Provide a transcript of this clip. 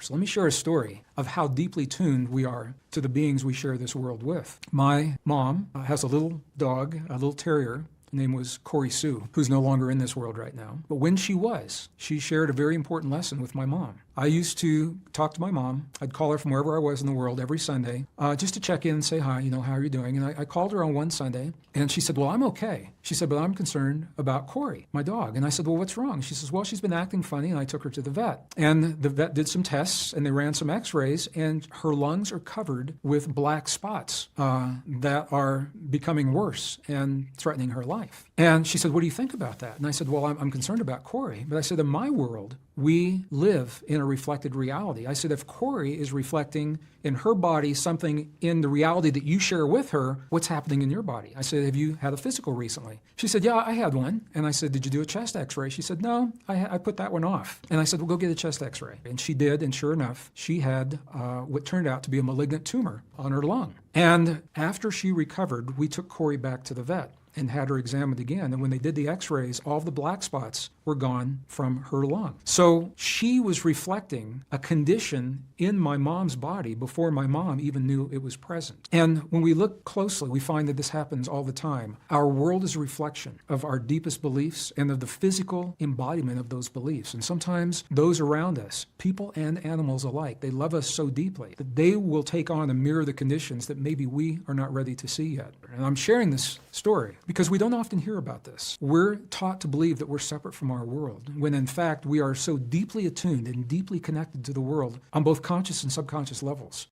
So let me share a story of how deeply tuned we are to the beings we share this world with. My mom has a little dog, a little terrier. Her name was Corey Sue, who's no longer in this world right now. But when she was, she shared a very important lesson with my mom. I used to talk to my mom. I'd call her from wherever I was in the world every Sunday just to check in and say hi, how are you doing? And I called her on one Sunday, and she said, well, I'm okay. She said, but I'm concerned about Corey, my dog. And I said, well, what's wrong? She says, well, she's been acting funny, and I took her to the vet. And the vet did some tests, and they ran some x-rays, and her lungs are covered with black spots that are becoming worse and threatening her life. And she said, what do you think about that? And I said, well, I'm concerned about Corey. But I said, in my world, we live in a reflected reality. I said, if Corey is reflecting in her body something in the reality that you share with her, what's happening in your body? I said, have you had a physical recently? She said, yeah, I had one. And I said, did you do a chest x-ray? She said, no, I put that one off. And I said, well, go get a chest x-ray. And she did, and sure enough, she had what turned out to be a malignant tumor on her lung. And after she recovered, we took Corey back to the vet and had her examined again. And when they did the x-rays, all of the black spots were gone from her lung. So she was reflecting a condition in my mom's body before my mom even knew it was present. And when we look closely, we find that this happens all the time. Our world is a reflection of our deepest beliefs and of the physical embodiment of those beliefs. And sometimes those around us, people and animals alike, they love us so deeply that they will take on and mirror the conditions that maybe we are not ready to see yet. And I'm sharing this story because we don't often hear about this. We're taught to believe that we're separate from our world, when in fact we are so deeply attuned and deeply connected to the world on both conscious and subconscious levels.